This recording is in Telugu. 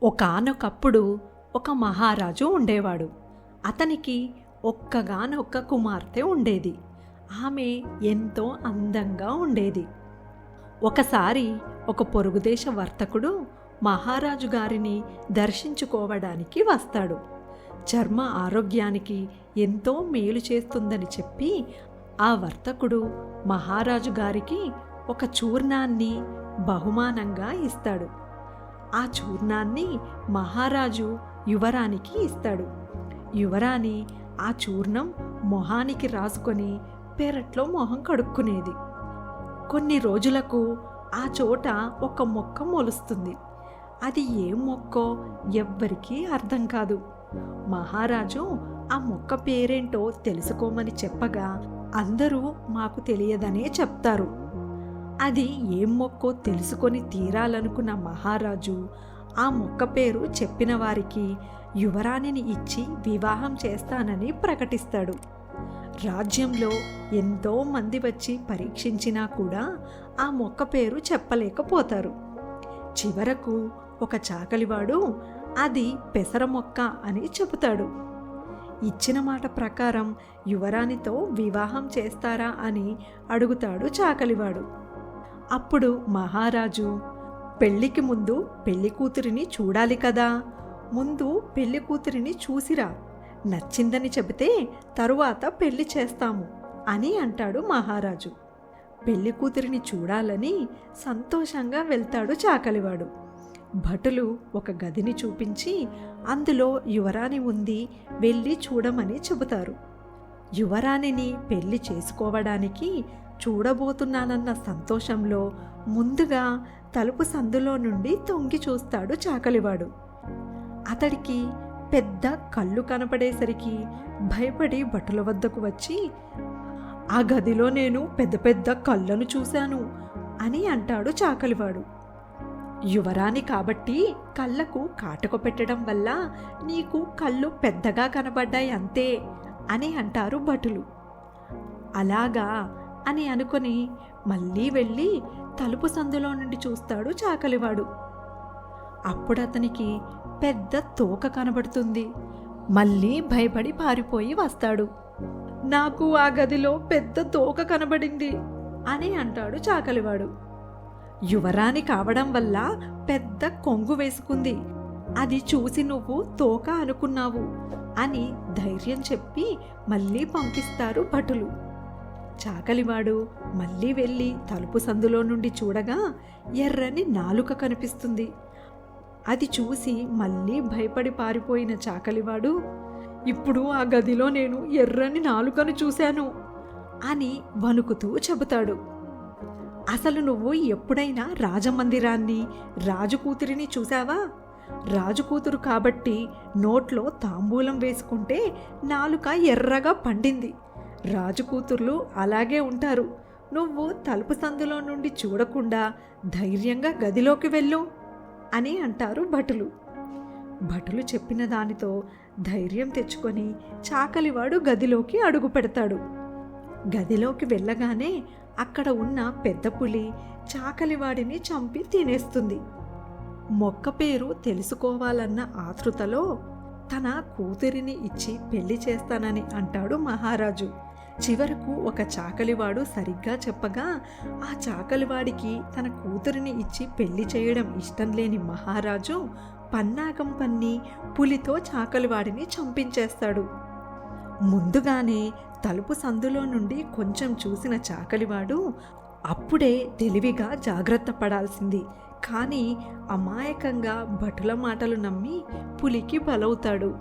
ఒకానొకప్పుడు ఒక మహారాజు ఉండేవాడు. అతనికి ఒక్కగానొక్క కుమార్తె ఉండేది. ఆమె ఎంతో అందంగా ఉండేది. ఒకసారి ఒక పొరుగుదేశ వర్తకుడు మహారాజు గారిని దర్శించుకోవడానికి వస్తాడు. చర్మ ఆరోగ్యానికి ఎంతో మేలు చేస్తుందని చెప్పి ఆ వర్తకుడు మహారాజు గారికి ఒక చూర్ణాన్ని బహుమానంగా ఇస్తాడు. ఆ చూర్ణాన్ని మహారాజు యువరానికి ఇస్తాడు. యువరాణి ఆ చూర్ణం మొహానికి రాసుకొని పెరట్లో మొహం కడుక్కునేది. కొన్ని రోజులకు ఆ చోట ఒక మొక్క మొలుస్తుంది. అది ఏ మొక్కో ఎవ్వరికీ అర్థం కాదు. మహారాజు ఆ మొక్క పేరేంటో తెలుసుకోమని చెప్పగా అందరూ మాకు తెలియదనే చెప్తారు. అది ఏం మొక్కో తెలుసుకొని తీరాలనుకున్న మహారాజు ఆ మొక్క పేరు చెప్పిన వారికి యువరాణిని ఇచ్చి వివాహం చేస్తానని ప్రకటిస్తాడు. రాజ్యంలో ఎంతో మంది వచ్చి పరీక్షించినా కూడా ఆ మొక్క పేరు చెప్పలేకపోతారు. చివరకు ఒక చాకలివాడు అది పెసర మొక్క అని చెబుతాడు. ఇచ్చిన మాట ప్రకారం యువరాణితో వివాహం చేస్తారా అని అడుగుతాడు చాకలివాడు. అప్పుడు మహారాజు, పెళ్లికి ముందు పెళ్లి కూతురిని చూడాలి కదా, ముందు పెళ్లి కూతురిని చూసిరా, నచ్చిందని చెబితే తరువాత పెళ్లి చేస్తాము అని అంటాడు మహారాజు. పెళ్లి కూతురిని చూడాలని సంతోషంగా వెళ్తాడు చాకలివాడు. భటులు ఒక గదిని చూపించి అందులో యువరాణి ఉంది, వెళ్ళి చూడమని చెబుతారు. యువరాణిని పెళ్లి చేసుకోవడానికి చూడబోతున్నానన్న సంతోషంలో ముందుగా తలుపు సందులో నుండి తొంగి చూస్తాడు చాకలివాడు. అతడికి పెద్ద కళ్ళు కనపడేసరికి భయపడి భటుల వద్దకు వచ్చి, ఆ గదిలో నేను పెద్ద పెద్ద కళ్ళను చూశాను అని అంటాడు చాకలివాడు. యువరాణి కాబట్టి కళ్ళకు కాటుక పెట్టడం వల్ల నీకు కళ్ళు పెద్దగా కనబడ్డాయి అంతే అని అంటారు భటులు. అలాగా అని అనుకొని మళ్ళీ వెళ్ళి తలుపు సందులో నుండి చూస్తాడు చాకలివాడు. అప్పుడతనికి పెద్ద తోక కనబడుతుంది. మళ్ళీ భయపడి పారిపోయి వస్తాడు. నాకు ఆ గదిలో పెద్ద తోక కనబడింది అని అంటాడు చాకలివాడు. యువరాణి కావడం వల్ల పెద్ద కొంగు వేసుకుంది, అది చూసి నువ్వు తోక అనుకున్నావు అని ధైర్యం చెప్పి మళ్ళీ పంపిస్తారు భటులు. చాకలివాడు మళ్ళీ వెళ్ళి తలుపు సందులో నుండి చూడగా ఎర్రని నాలుక కనిపిస్తుంది. అది చూసి మళ్ళీ భయపడి పారిపోయిన చాకలివాడు, ఇప్పుడు ఆ గదిలో నేను ఎర్రని నాలుకను చూశాను అని వణుకుతూ చెబుతాడు. అసలు నువ్వు ఎప్పుడైనా రాజమందిరాన్ని, రాజుకూతురిని చూశావా? రాజుకూతురు కాబట్టి నోట్లో తాంబూలం వేసుకుంటే నాలుక ఎర్రగా పండింది. రాజుకూతుర్లు అలాగే ఉంటారు. నువ్వు తలుపు సందులో నుండి చూడకుండా ధైర్యంగా గదిలోకి వెళ్ళు అని అంటారు భటులు. భటులు చెప్పిన దానితో ధైర్యం తెచ్చుకొని చాకలివాడు గదిలోకి అడుగు పెడతాడు. గదిలోకి వెళ్ళగానే అక్కడ ఉన్న పెద్ద పులి చాకలివాడిని చంపి తినేస్తుంది. మొక్క పేరు తెలుసుకోవాలన్న ఆతృతలో తన కూతురిని ఇచ్చి పెళ్లి చేస్తానని అంటాడు మహారాజు. చివరకు ఒక చాకలివాడు సరిగ్గా చెప్పగా ఆ చాకలివాడికి తన కూతురిని ఇచ్చి పెళ్లి చేయడం ఇష్టం లేని మహారాజు పన్నాగం పన్ని పులితో చాకలివాడిని చంపించేస్తాడు. ముందుగానే తలుపు సందులో నుండి కొంచెం చూసిన చాకలివాడు అప్పుడే తెలివిగా జాగ్రత్త పడాల్సింది. కానీ అమాయకంగా భటుల మాటలు నమ్మి పులికి బలవుతాడు.